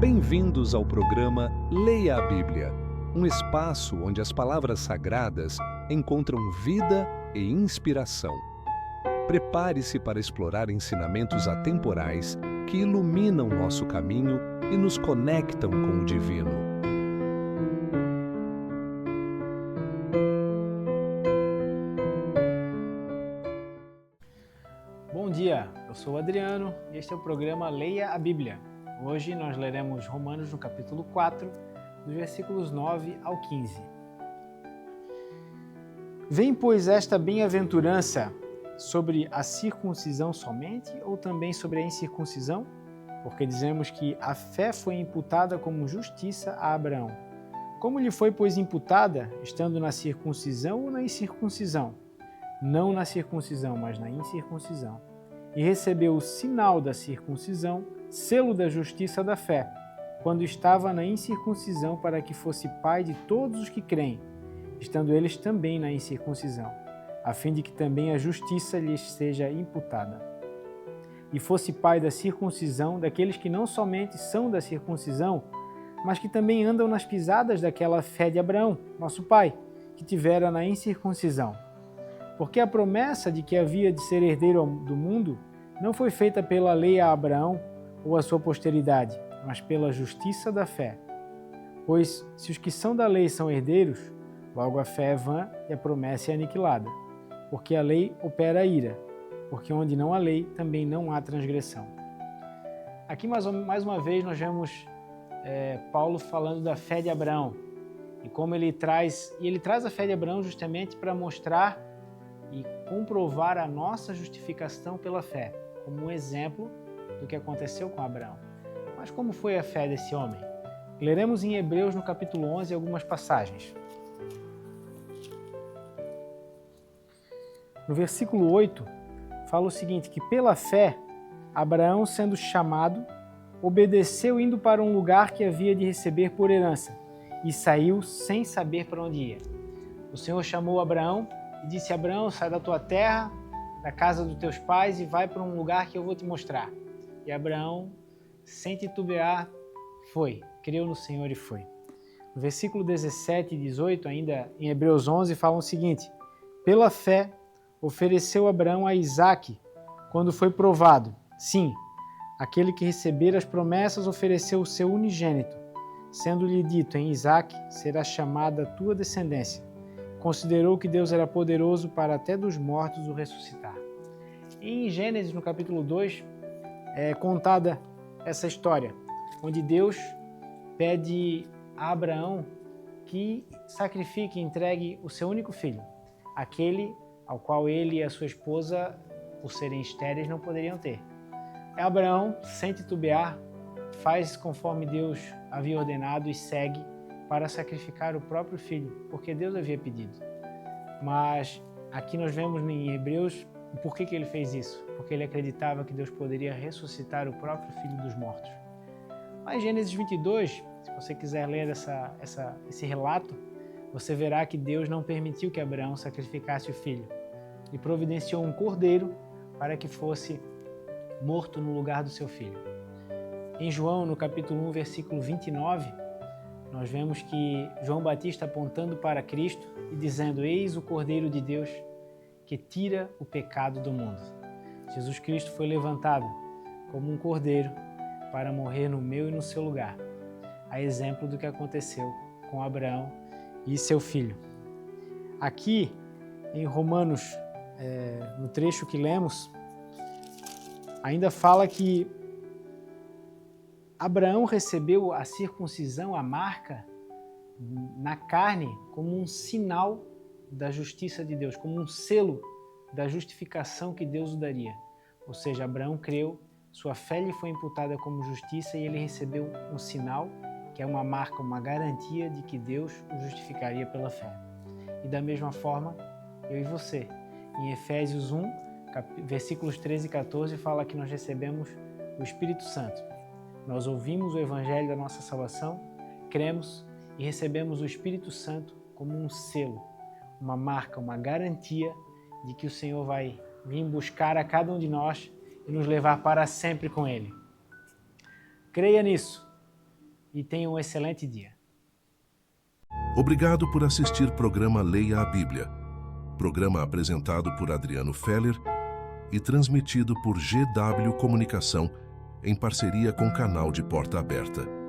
Bem-vindos ao programa Leia a Bíblia, um espaço onde as palavras sagradas encontram vida e inspiração. Prepare-se para explorar ensinamentos atemporais que iluminam nosso caminho e nos conectam com o divino. Bom dia, eu sou o Adriano e este é o programa Leia a Bíblia. Hoje nós leremos Romanos no capítulo 4, dos versículos 9 ao 15. Vem, pois, esta bem-aventurança sobre a circuncisão somente ou também sobre a incircuncisão? Porque dizemos que a fé foi imputada como justiça a Abraão. Como lhe foi, pois, imputada, estando na circuncisão ou na incircuncisão? Não na circuncisão, mas na incircuncisão. E recebeu o sinal da circuncisão, selo da justiça da fé, quando estava na incircuncisão, para que fosse pai de todos os que creem, estando eles também na incircuncisão, a fim de que também a justiça lhes seja imputada. E fosse pai da circuncisão daqueles que não somente são da circuncisão, mas que também andam nas pisadas daquela fé de Abraão, nosso pai, que tivera na incircuncisão. Porque a promessa de que havia de ser herdeiro do mundo não foi feita pela lei a Abraão ou a sua posteridade, mas pela justiça da fé. Pois, se os que são da lei são herdeiros, logo a fé é vã e a promessa é aniquilada. Porque a lei opera a ira, porque onde não há lei, também não há transgressão. Aqui, mais uma vez, nós vemos Paulo falando da fé de Abraão, e como ele traz a fé de Abraão justamente para mostrar e comprovar a nossa justificação pela fé, como um exemplo do que aconteceu com Abraão. Mas como foi a fé desse homem? Leremos em Hebreus, no capítulo 11, algumas passagens. No versículo 8, fala o seguinte, que pela fé, Abraão, sendo chamado, obedeceu indo para um lugar que havia de receber por herança, e saiu sem saber para onde ia. O Senhor chamou Abraão e disse: Abraão, sai da tua terra, da casa dos teus pais e vai para um lugar que eu vou te mostrar. E Abraão, sem titubear, foi, creu no Senhor e foi. No versículo 17 e 18, ainda em Hebreus 11, falam o seguinte: pela fé, ofereceu Abraão a Isaque, quando foi provado. Sim, aquele que recebera as promessas ofereceu o seu unigênito, sendo-lhe dito: em Isaque será chamada a tua descendência. Considerou que Deus era poderoso para até dos mortos o ressuscitar. Em Gênesis, no capítulo 2, é contada essa história, onde Deus pede a Abraão que sacrifique e entregue o seu único filho, aquele ao qual ele e a sua esposa, por serem estéreis, não poderiam ter. Abraão, sem titubear, faz conforme Deus havia ordenado e segue para sacrificar o próprio filho, porque Deus havia pedido. Mas aqui nós vemos em Hebreus por que ele fez isso, porque ele acreditava que Deus poderia ressuscitar o próprio filho dos mortos. Mas Gênesis 22, se você quiser ler esse relato, você verá que Deus não permitiu que Abraão sacrificasse o filho e providenciou um cordeiro para que fosse morto no lugar do seu filho. Em João, no capítulo 1, versículo 29, nós vemos que João Batista apontando para Cristo e dizendo: eis o Cordeiro de Deus que tira o pecado do mundo. Jesus Cristo foi levantado como um cordeiro para morrer no meu e no seu lugar, a exemplo do que aconteceu com Abraão e seu filho. Aqui em Romanos, no trecho que lemos, ainda fala que Abraão recebeu a circuncisão, a marca, na carne como um sinal da justiça de Deus, como um selo da justificação que Deus o daria. Ou seja, Abraão creu, sua fé lhe foi imputada como justiça e ele recebeu um sinal, que é uma marca, uma garantia de que Deus o justificaria pela fé. E da mesma forma, eu e você. Em Efésios 1, versículos 13 e 14, fala que nós recebemos o Espírito Santo. Nós ouvimos o Evangelho da nossa salvação, cremos e recebemos o Espírito Santo como um selo, uma marca, uma garantia de que o Senhor vai vir buscar a cada um de nós e nos levar para sempre com Ele. Creia nisso e tenha um excelente dia. Obrigado por assistir o programa Leia a Bíblia. Programa apresentado por Adriano Feller e transmitido por GW Comunicação em parceria com o canal de Porta Aberta.